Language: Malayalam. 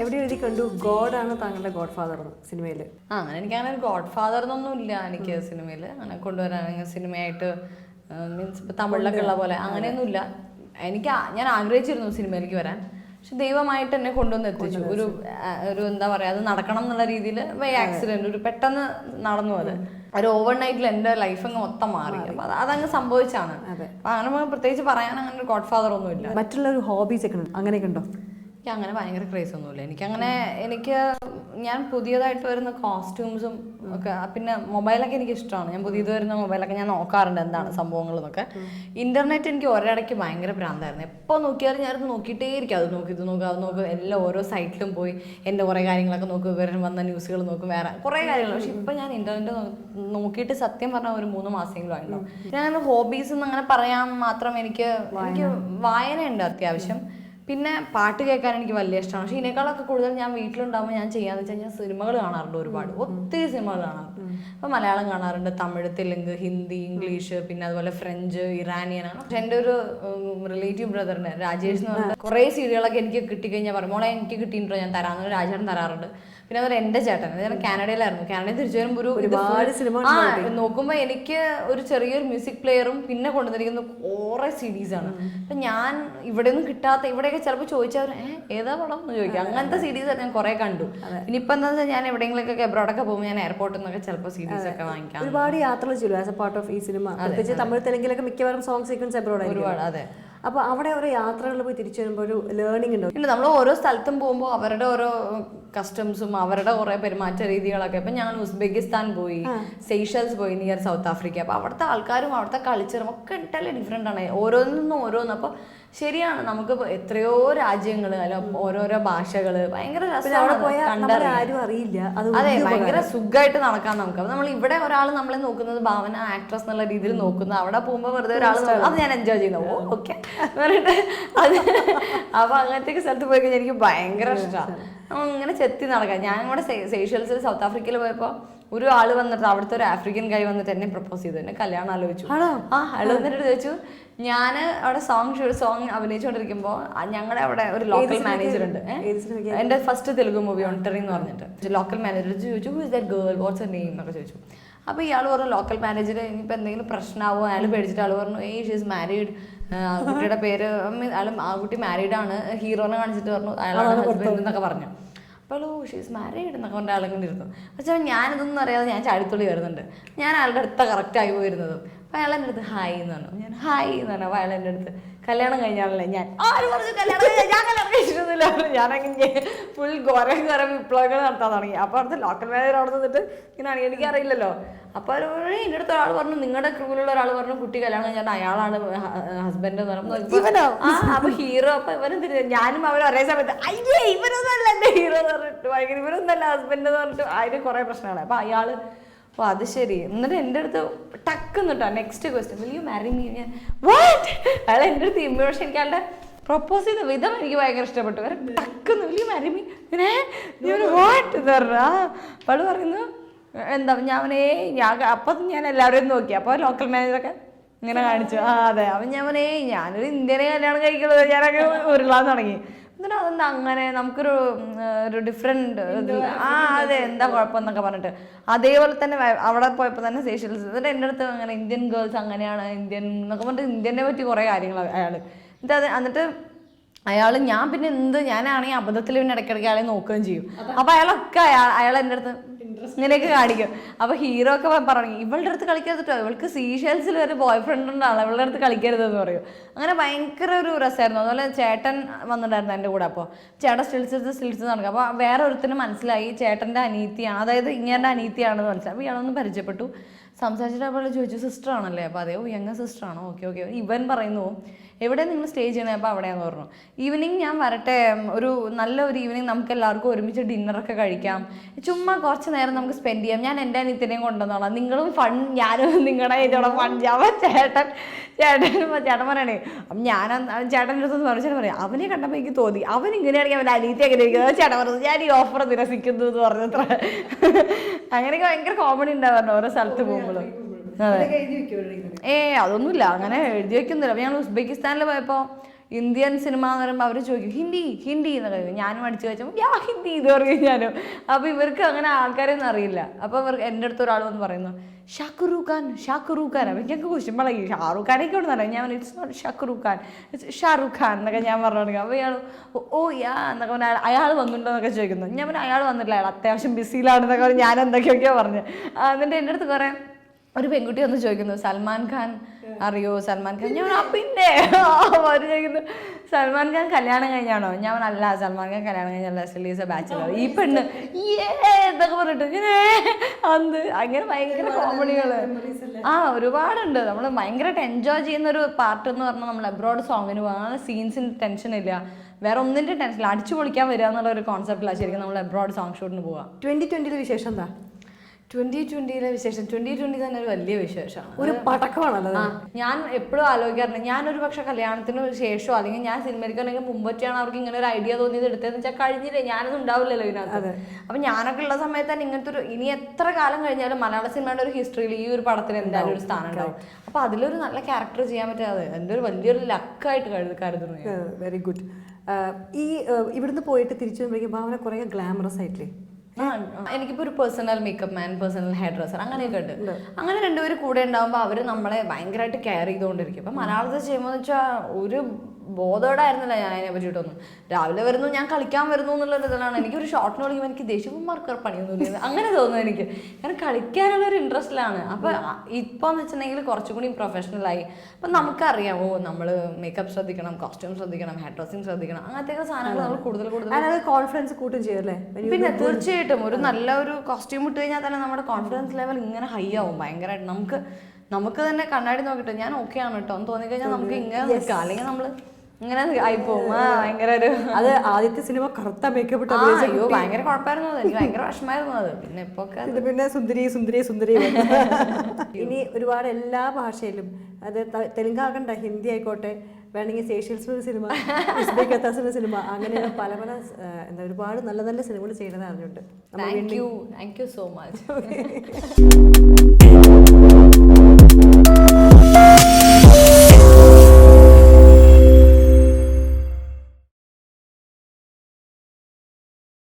എവിടെ എഴുതി കണ്ടു ഗോഡാണ് താങ്കളുടെ ഗോഡ് ഫാദർ സിനിമയിൽ? അങ്ങനെ എനിക്കങ്ങനെ ഒരു ഗോഡ് ഫാദർ എന്നൊന്നും ഇല്ല എനിക്ക് സിനിമയിൽ അങ്ങനെ കൊണ്ടുവരാൻ സിനിമയായിട്ട് മീൻസ് ഇപ്പം തമിഴിലൊക്കെ ഉള്ള പോലെ അങ്ങനെയൊന്നുമില്ല. ഞാൻ ആഗ്രഹിച്ചിരുന്നു സിനിമയിലേക്ക് വരാൻ, പക്ഷെ ദൈവമായിട്ട് എന്നെ കൊണ്ടുവന്ന് എത്തിച്ചു. ഒരു എന്താ പറയുക, അത് നടക്കണം എന്നുള്ള രീതിയിൽ ബൈ ആക്സിഡന്റ് ഒരു പെട്ടെന്ന് നടന്നു. അത് ഒരു ഓവർ നൈറ്റിൽ എൻ്റെ ലൈഫ് അങ്ങ് മൊത്തം മാറി. അപ്പം അതങ്ങ് സംഭവിച്ചാണ്. അപ്പം അങ്ങനെ പ്രത്യേകിച്ച് പറയാൻ അങ്ങനെ ഒരു ഗോഡ് ഫാദർ ഒന്നും ഇല്ല. മറ്റുള്ള ഒരു ഹോബീസ് ഒക്കെ അങ്ങനെയൊക്കെ ഉണ്ടോ? എനിക്ക് അങ്ങനെ ഭയങ്കര ക്രേസ് ഒന്നുമില്ല. ഞാൻ പുതിയതായിട്ട് വരുന്ന കോസ്റ്റ്യൂംസും ഒക്കെ, പിന്നെ മൊബൈലൊക്കെ എനിക്ക് ഇഷ്ടമാണ്. ഞാൻ പുതിയത് വരുന്ന മൊബൈലൊക്കെ ഞാൻ നോക്കാറുണ്ട് എന്താണ് സംഭവങ്ങൾ എന്നൊക്കെ. ഇന്റർനെറ്റ് എനിക്ക് ഒരിടയ്ക്ക് ഭയങ്കര ഭ്രാന്തായിരുന്നു. എപ്പോൾ നോക്കിയാലും ഞാനത് നോക്കിയിട്ടേ ഇരിക്കും. അത് നോക്കും എല്ലാം ഓരോ സൈറ്റിലും പോയി എൻ്റെ കുറേ കാര്യങ്ങളൊക്കെ നോക്കും, ഇവരും വന്ന ന്യൂസുകൾ നോക്കും, വേറെ കുറേ കാര്യങ്ങൾ. പക്ഷെ ഇപ്പം ഞാൻ ഇന്റർനെറ്റ് നോക്കിയിട്ട് സത്യം പറഞ്ഞാൽ ഒരു 3 മാസമെങ്കിലും ആയിട്ടുണ്ടാവും. ഞാൻ ഹോബീസ് എന്ന് അങ്ങനെ പറയാൻ മാത്രം എനിക്ക് വായനയുണ്ട് അത്യാവശ്യം. പിന്നെ പാട്ട് കേൾക്കാൻ എനിക്ക് വലിയ ഇഷ്ടമാണ്. പക്ഷേ ഇതിനേക്കാളൊക്കെ കൂടുതൽ ഞാൻ വീട്ടിലുണ്ടാകുമ്പോൾ ഞാൻ ചെയ്യാന്ന് വെച്ചാൽ ഞാൻ സിനിമകൾ കാണാറുണ്ട്. ഒത്തിരി സിനിമകൾ കാണാറുണ്ട്. അപ്പോൾ മലയാളം കാണാറുണ്ട്, തമിഴ്, തെലുങ്ക്, ഹിന്ദി, ഇംഗ്ലീഷ്, പിന്നെ അതുപോലെ ഫ്രഞ്ച്, ഇറാനിയനാണ്. പക്ഷെ എൻ്റെ ഒരു റിലേറ്റീവ് ബ്രദറിന് രാജേഷ് എന്ന് പറഞ്ഞാൽ കുറേ സീരിയലൊക്കെ എനിക്ക് കിട്ടിക്കഴിഞ്ഞാൽ പറയും, മോളെ എനിക്ക് കിട്ടിയിട്ടുണ്ടോ ഞാൻ തരാമെന്ന് രാജേട്ടൻ തരാറുണ്ട്. പിന്നെ അതുപോലെ എൻ്റെ ചേട്ടൻ, ഞാൻ കാനഡയിലായിരുന്നു. കാനഡയിൽ തിരിച്ചു വരുമ്പോൾ ഒരുപാട് സിനിമ നോക്കുമ്പോൾ എനിക്ക് ഒരു ചെറിയൊരു മ്യൂസിക് പ്ലെയറും പിന്നെ കൊണ്ടുവന്നിരിക്കുന്ന കുറേ CDs ആണ്. അപ്പം ഞാൻ ഇവിടെ ഒന്നും കിട്ടാത്ത, ഇവിടെയൊക്കെ ചിലപ്പോൾ ചോദിച്ചവർ ഏതാ പടം എന്ന് ചോദിക്കാം. അങ്ങനത്തെ CDs ഞാൻ കുറേ കണ്ടു. ഇനിയിപ്പോൾ എന്താ വെച്ചാൽ ഞാൻ എവിടെയെങ്കിലൊക്കെ എബ്രോഡൊക്കെ പോകുമ്പോൾ ഞാൻ എയർപോർട്ടിൽ നിന്നൊക്കെ ചിലപ്പോൾ CDs ഒക്കെ വാങ്ങിക്കാം. ഒരുപാട് യാത്രകൾ ചെയ്യും ആസ് എ പാർട്ട് ഓഫ് ഈ സിനിമ. പ്രത്യേകിച്ച് തമിഴ് തെലുങ്കിലൊക്കെ മിക്കവാറും സോങ് സീക്വൻസ് എബ്രോഡ് ഒരുപാട്. അതെ. അപ്പോൾ അവിടെ ഓരോ യാത്രകളിൽ പോയി തിരിച്ചു വരുമ്പോൾ ഒരു ലേണിംഗ് ഉണ്ടോ? ഇല്ല, നമ്മൾ ഓരോ സ്ഥലത്തും പോകുമ്പോൾ അവരുടെ ഓരോ കസ്റ്റംസും അവരുടെ കുറേ പെരുമാറ്റ രീതികളൊക്കെ. ഇപ്പം ഞങ്ങൾ ഉസ്ബെക്കിസ്ഥാൻ പോയി, സെയ്ഷൽസ് പോയി, നിയർ സൗത്ത് ആഫ്രിക്ക. അപ്പോൾ അവിടുത്തെ ആൾക്കാരും അവിടുത്തെ കൾച്ചറും ഒക്കെ ഇട്ടല്ലേ ഡിഫറെൻ്റ് ആണ്, ഓരോന്നും ഓരോന്ന്. അപ്പോൾ ശരിയാണ്, നമുക്ക് എത്രയോ രാജ്യങ്ങൾ അല്ല ഓരോരോ ഭാഷകൾ, ഭയങ്കര രസമാണ്, ആരും അറിയില്ല. അതെ, ഭയങ്കര സുഖമായിട്ട് നടക്കാൻ നമുക്ക്. അപ്പോൾ നമ്മൾ ഇവിടെ ഒരാൾ നമ്മളെ നോക്കുന്നത് ഭാവന ആക്ട്രസ് എന്നുള്ള രീതിയിൽ നോക്കുന്നത്, അവിടെ പോകുമ്പോൾ വെറുതെ ഒരാൾ അത് ഞാൻ എൻജോയ് ചെയ്യുന്നു. ഓക്കെ പറഞ്ഞിട്ട് അത്. അപ്പോൾ അങ്ങനത്തെ സ്ഥലത്ത് പോയി കഴിഞ്ഞാൽ എനിക്ക് ഭയങ്കര ഇഷ്ടമാണ് ഇങ്ങനെ ചെത്തി നടക്കാം. ഞാൻ ഇവിടെ സെയ്ഷൽസിൽ സൗത്ത് ആഫ്രിക്കയിൽ പോയപ്പോൾ ഒരു ആൾ വന്നിട്ട്, അവിടുത്തെ ഒരു ആഫ്രിക്കൻ ഗൈ വന്നിട്ട് എന്നെ പ്രപ്പോസ് ചെയ്തു, എന്നെ കല്യാണം ആലോചിച്ചു. അയാൾ വന്നിട്ട് ചോദിച്ചു, ഞാൻ അവിടെ സോങ് അഭിനയിച്ചുകൊണ്ടിരിക്കുമ്പോൾ ഞങ്ങളുടെ അവിടെ ഒരു ലോക്കൽ മാനേജർ ഉണ്ട്. എൻ്റെ ഫസ്റ്റ് തെലുങ്ക് മൂവി ഒണ്ടറി എന്ന് പറഞ്ഞിട്ട് ലോക്കൽ മാനേജർ ചോദിച്ചു, who is that girl, what's her name എന്നൊക്കെ ചോദിച്ചു. അപ്പോൾ ഇയാൾ പറഞ്ഞു ലോക്കൽ മാനേജർ, ഇനിയിപ്പോൾ എന്തെങ്കിലും പ്രശ്നമാവോ അയാൾ പേടിച്ചിട്ട് ആൾ പറഞ്ഞു, ഷീ ഈസ് മാരീഡ്, കുട്ടിയുടെ പേര് ആ കുട്ടി മാരീഡാണ്, ഹീറോനെ കാണിച്ചിട്ട് പറഞ്ഞു അയാളാണ് ഹസ്ബൻഡ് എന്നൊക്കെ പറഞ്ഞു. അപ്പോൾ ഷീസ് മാരീഡ് എന്നൊക്കെ പറഞ്ഞ ആളെങ്ങനെ ഇരുന്നു. പക്ഷേ ഞാനിതൊന്നും അറിയാതെ ഞാൻ ചാടിത്തുള്ളി വരുന്നുണ്ട്. ഞാൻ അയാളുടെ അടുത്ത കറക്റ്റായി പോയിരുന്നത്. അപ്പോൾ അയാൾ എൻ്റെ അടുത്ത് ഹായ് എന്ന് പറഞ്ഞു. ഞാൻ ഹായ് എന്ന് പറഞ്ഞു. അപ്പോൾ അയാൾ എൻ്റെ അടുത്ത് കല്യാണം കഴിഞ്ഞാണല്ലേ? ഞാൻ പറഞ്ഞു കല്യാണം കഴിച്ചിട്ടൊന്നുമില്ല. ഞാനങ്ങനെ ഫുൾ കുറെ വിപ്ലവങ്ങൾ നടത്താൻ തുടങ്ങി. അപ്പോൾ അടുത്ത് ലോക്കൽ മാനേജർ അവിടെ നിന്നിട്ട് ഇങ്ങനെ എനിക്കറിയില്ലല്ലോ. അപ്പോൾ എൻ്റെ അടുത്ത് ഒരാൾ പറഞ്ഞു, നിങ്ങളുടെ ക്രൂവിലുള്ള ഒരാൾ പറഞ്ഞു കുട്ടി കല്യാണം കഴിഞ്ഞാൽ അയാളാണ് ഹസ്ബൻഡ് എന്ന് പറഞ്ഞു. അപ്പോൾ ഹീറോ, അപ്പോൾ ഇവനെന്തിന് ഞാനും അവർ ഒരേ സമയത്ത് അയ്യേ ഇവരൊന്നല്ല എൻ്റെ ഹീറോ എന്ന് പറഞ്ഞിട്ട് ഭയങ്കര ഇവരൊന്നല്ല ഹസ്ബൻഡ് എന്ന് പറഞ്ഞിട്ട് അതിന് കുറേ പ്രശ്നങ്ങളാണ്. അപ്പോൾ അയാൾ ഓ അത് ശരി. എന്നിട്ട് എൻ്റെ അടുത്ത് ടക്കുന്നിട്ടാ next question, will you marry me? ഞാൻ വാട്ട്? അയാൾ എൻ്റെ അടുത്ത് പക്ഷെ എനിക്ക് അയാളുടെ പ്രൊപ്പോസ് ചെയ്ത വിധം എനിക്ക് ഭയങ്കര ഇഷ്ടപ്പെട്ടു. വേറെ ടക്കുന്ന് വിൽ യു മാരി മീ? പിന്നെ വാട്ട് എന്ന് പറഞ്ഞു. അപ്പോൾ പറയുന്നു എന്താ അപ്പം ഞാൻ എല്ലാവരെയും നോക്കി. അപ്പോൾ ലോക്കൽ മാനേജറൊക്കെ ഇങ്ങനെ കാണിച്ചു, അതെ. അപ്പം ഞാനൊരു ഇന്ത്യനെ കല്യാണം കഴിക്കുന്നത് ഞാനൊക്കെ ഉരുളാൻ തുടങ്ങി. എന്നിട്ട് അതെന്താ അങ്ങനെ നമുക്കൊരു ഡിഫറെൻറ്റ് അതെ എന്താ കുഴപ്പമെന്നൊക്കെ പറഞ്ഞിട്ട് അതേപോലെ തന്നെ അവിടെ പോയപ്പോൾ തന്നെ സേഷ്യൽസ്. എന്നിട്ട് എൻ്റെ അടുത്ത് അങ്ങനെ ഇന്ത്യൻ ഗേൾസ് അങ്ങനെയാണ് ഇന്ത്യൻ എന്നൊക്കെ പറഞ്ഞിട്ട് ഇന്ത്യനെ പറ്റി കുറേ കാര്യങ്ങൾ അയാൾ എന്നിട്ട് അയാൾ ഞാൻ പിന്നെ ഞാനാണെങ്കിൽ അബദ്ധത്തിൽ പിന്നെ ഇടയ്ക്കിടയ്ക്ക് അയാളെ നോക്കുകയും ചെയ്യും. അപ്പോൾ അയാൾ എൻ്റെ അടുത്ത് ഇങ്ങനെയൊക്കെ കാണിക്കും. അപ്പോൾ ഹീറോ ഒക്കെ പറഞ്ഞു ഇവളുടെ അടുത്ത് കളിക്കരുത്, ഇവൾക്ക് സീഷെൽസിൽ ഒരു ബോയ് ഫ്രണ്ട് ഉണ്ടാണ്, ഇവളുടെ അടുത്ത് കളിക്കരുതെന്ന് പറയും. അങ്ങനെ ഭയങ്കര ഒരു രസമായിരുന്നു. അതുപോലെ ചേട്ടൻ വന്നിട്ടുണ്ടായിരുന്നു എൻ്റെ കൂടെ. അപ്പോൾ ചേട്ടൻ സ്റ്റിൽസ് നടക്കും. അപ്പോൾ വേറെ ഒരുത്തിന് മനസ്സിലായി ചേട്ടൻ്റെ അനീതിയാണ്, അതായത് ഇങ്ങനെ അനീതിയാണെന്ന് മനസ്സിലായി. അപ്പോൾ ഇയാളൊന്ന് പരിചയപ്പെട്ടു, സംസാരിച്ചിട്ട് അപ്പോൾ ചോദിച്ചു സിസ്റ്റർ ആണല്ലേ? അപ്പോൾ അതെ, യങ്ങ സിസ്റ്റർ ആണോ? ഓക്കെ. ഇവൻ പറയുന്നു എവിടെ നിങ്ങൾ സ്റ്റേ ചെയ്യണേ? അപ്പോൾ അവിടെയാന്ന് പറഞ്ഞു. ഈവനിങ് ഞാൻ വരട്ടെ, നല്ലൊരു ഈവനിങ് നമുക്ക് എല്ലാവർക്കും ഒരുമിച്ച് ഡിന്നറൊക്കെ കഴിക്കാം, ചുമ്മാ കുറച്ച് നേരം നമുക്ക് സ്പെൻഡ് ചെയ്യാം, ഞാൻ എൻ്റെ അനിയത്തിനെയും കൊണ്ടുവന്നോളാം, നിങ്ങളും ഫൺ ഞാനും നിങ്ങളുടെ ഇതോടെ ഫൺ ചെയ്യാം. ചേട്ടൻ പറയണേ. അപ്പം ചേട്ടൻ്റെ അടുത്ത് പറഞ്ഞു, പറയാം അവനെ കണ്ടപ്പോൾ എനിക്ക് തോന്നി അവൻ ഇങ്ങനെയാണെങ്കിൽ അവൻ്റെ അനിയത്തി അങ്ങനെ ഇരിക്കുന്നത്. ചേട്ടൻ പറഞ്ഞു ഞാൻ ഈ ഓഫർ നിരസിക്കുന്നു എന്ന് പറഞ്ഞത്ര. അങ്ങനെയൊക്കെ ഭയങ്കര കോമഡി ഉണ്ടാവാറുണ്ട് ഓരോ സ്ഥലത്ത് പോകുമ്പോഴും. അതൊന്നുമില്ല, അങ്ങനെ എഴുതി വെക്കുന്നില്ല. ഞങ്ങൾ ഉസ്ബെക്കിസ്ഥാനിൽ പോയപ്പോൾ ഇന്ത്യൻ സിനിമ എന്ന് പറയുമ്പോൾ അവർ ചോദിക്കും ഹിന്ദി ഹിന്ദി എന്നൊക്കെ ചോദിക്കും. ഞാനും അടിച്ചു വെച്ചാൽ യാ ഹിന്ദി ഇത് പറയും ഞാനും. അപ്പോൾ ഇവർക്ക് അങ്ങനെ ആൾക്കാരെയൊന്നും അറിയില്ല. അപ്പോൾ ഇവർ എൻ്റെ അടുത്ത് ഒരാൾ വന്ന് പറയുന്നു ഷാറുഖ് ഖാൻ അപ്പോൾ ഞങ്ങൾക്ക് കുശുമ്പളായി ഷാറുഖ് ഖാനൊക്കെ ഉണ്ടെന്ന് അറിയാം. ഞാൻ it's not Shahrukh Khan it's Shahrukh Khan എന്നൊക്കെ ഞാൻ പറഞ്ഞു തുടങ്ങി. അപ്പോൾ ഇയാൾ ഓ യാ എന്നൊക്കെ പറഞ്ഞാൽ അയാൾ വന്നിട്ടുണ്ടോ എന്നൊക്കെ ചോദിക്കുന്നു. ഞാൻ പറഞ്ഞു അയാൾ വന്നിട്ടില്ല, അയാൾ അത്യാവശ്യം ബിസിയിലാണെന്നൊക്കെ പറഞ്ഞ് ഞാൻ എന്തൊക്കെയൊക്കെയോ പറഞ്ഞു. എന്നിട്ട് എൻ്റെ അടുത്ത് കുറേ ഒരു പെൺകുട്ടി വന്ന് ചോദിക്കുന്നു സൽമാൻ ഖാൻ അറിയോ സൽമാൻ ഖാൻ. ഞാൻ പിന്നെ അവർ ചോദിക്കുന്നു സൽമാൻ ഖാൻ കല്യാണം കഴിഞ്ഞാണോ. ഞാൻ അല്ല സൽമാൻ ഖാൻ കല്യാണം കഴിഞ്ഞല്ല, സ്റ്റിൽ ഈസ് എ ബാച്ചിലർ. ഈ പെണ്ണ് എന്നൊക്കെ പറഞ്ഞിട്ട് ഇങ്ങനെ അന്ന് അങ്ങനെ ഭയങ്കര കോമഡികൾ ഒരുപാടുണ്ട്. നമ്മൾ ഭയങ്കരമായിട്ട് എൻജോയ് ചെയ്യുന്ന ഒരു പാർട്ട് എന്ന് പറഞ്ഞാൽ നമ്മൾ എബ്രോഡ് സോങ്ങിന് വേറെ സീൻസിന് ടെൻഷൻ ഇല്ല, വേറെ ഒന്നിൻ്റെ ടെൻഷൻ അടിച്ചു പൊളിക്കാൻ വരിക എന്നുള്ള ഒരു കോൺസെപ്റ്റിലാണ് ശരിക്കും നമ്മൾ എബ്രോഡ് സോങ് ഷൂട്ടിന് പോവുക. 2020 വിശേഷം എന്താ? 2020 വിശേഷം 2020 തന്നെ ഒരു വലിയ വിശേഷമാണ്, ഒരു പടക്കമാണല്ലോ. ഞാൻ എപ്പോഴും ആലോചിക്കാറുണ്ട് ഞാനൊരു പക്ഷെ കല്യാണത്തിന് ശേഷമോ അല്ലെങ്കിൽ ഞാൻ സിനിമയ്ക്കാണെങ്കിൽ മുമ്പൊക്കെയാണ് അവർക്ക് ഇങ്ങനെ ഒരു ഐഡിയ തോന്നിയത് എടുത്തതെന്ന് വെച്ചാൽ കഴിഞ്ഞില്ലേ ഞാനൊന്നും ഉണ്ടാവില്ലല്ലോ ഇതിനകത്ത്. അപ്പം ഞാനൊക്കെ ഉള്ള സമയത്ത് തന്നെ ഇങ്ങനത്തെ ഒരു ഇനി എത്ര കാലം കഴിഞ്ഞാലും മലയാള സിനിമയുടെ ഒരു ഹിസ്റ്ററിയിൽ ഈ ഒരു പടത്തിന് എന്തായാലും ഒരു സ്ഥാനം ഉണ്ടാവും. അപ്പം അതിലൊരു നല്ല ക്യാരക്ടർ ചെയ്യാൻ പറ്റാതെ എൻ്റെ ഒരു വലിയൊരു ലക്കായിട്ട് കരുതുന്നു. Very good. ഈ ഇവിടുന്ന് പോയിട്ട് തിരിച്ചു വരുമ്പോഴേക്കും ഭാവന കുറേ ഗ്ലാമറസ് ആയിട്ടില്ലേ? എനിക്കിപ്പോ ഒരു personal makeup man, personal hair dresser അങ്ങനെയൊക്കെ ഉണ്ട്. അങ്ങനെ രണ്ടുപേരും കൂടെ ഉണ്ടാകുമ്പോൾ അവർ നമ്മളെ ഭയങ്കരമായിട്ട് കെയർ ചെയ്തുകൊണ്ടിരിക്കും. അപ്പം മലയാളത്തിൽ ചെയ്യുമ്പോൾ വെച്ചാൽ ഒരു ബോധോടായിരുന്നില്ല ഞാൻ അതിനെ പറ്റിയിട്ടൊന്നും. രാവിലെ വരുന്നു ഞാൻ കളിക്കാൻ വരുന്നു എന്നുള്ളൊരു ഇതിലാണ്. എനിക്കൊരു ഷോട്ടിന് വിളിക്കുമ്പോൾ എനിക്ക് ദേഷ്യന്മാർക്ക് പണിയൊന്നുമില്ല അങ്ങനെ തോന്നുന്നു എനിക്ക്, കാരണം കളിക്കാനുള്ളൊരു ഇൻട്രസ്റ്റിലാണ്. അപ്പം ഇപ്പോൾ എന്ന് വെച്ചിട്ടുണ്ടെങ്കിൽ കുറച്ചും കൂടി പ്രൊഫഷണലായി. അപ്പം നമുക്കറിയാം നമ്മൾ മേക്കപ്പ് ശ്രദ്ധിക്കണം, കോസ്റ്റ്യൂം ശ്രദ്ധിക്കണം, ഹെയർ ഡ്രസ്സിങ് ശ്രദ്ധിക്കണം, അങ്ങനത്തെ സാധനങ്ങൾ നമ്മൾ കൂടുതൽ കോൺഫിഡൻസ് കൂട്ടും ചെയ്യല്ലേ. പിന്നെ തീർച്ചയായിട്ടും ഒരു നല്ല ഒരു കോസ്റ്റ്യൂം ഇട്ട് കഴിഞ്ഞാൽ തന്നെ നമ്മുടെ കോൺഫിഡൻസ് ലെവൽ ഇങ്ങനെ ഹൈ ആവും ഭയങ്കരമായിട്ട്. നമുക്ക് തന്നെ കണ്ണാടി നോക്കിയിട്ട് ഞാൻ ഓക്കെ ആണ് കേട്ടോ എന്ന് തോന്നിക്കഴിഞ്ഞാൽ നമുക്ക് ഇങ്ങനെ നിൽക്കാം, അല്ലെങ്കിൽ നമ്മൾ ഇങ്ങനെ ആയിപ്പോവും. ഭയങ്കര ഒരു അത് ആദ്യത്തെ സിനിമ കറുത്ത മേക്കപ്പ് ഇട്ട് അയ്യോ ഭയങ്കര കുഴപ്പമായിരുന്നു അത്, എനിക്ക് ഭയങ്കര വിഷമായിരുന്നു അത്. പിന്നെ ഇപ്പൊ പിന്നെ സുന്ദരി സുന്ദരി സുന്ദരി ഇനി ഒരുപാട് എല്ലാ ഭാഷയിലും, അത് തെലുങ്കാകണ്ട, ഹിന്ദി ആയിക്കോട്ടെ, വേണമെങ്കിൽ സേഷ്യൽസിന്റെ സിനിമ, ഉസ്ബെക്കിസ്ഥാന്റെ സിനിമ, അങ്ങനെ പല എന്താ ഒരുപാട് നല്ല നല്ല സിനിമകൾ ചെയ്യുന്നത് അറിഞ്ഞിട്ടുണ്ട്. Thank you so much.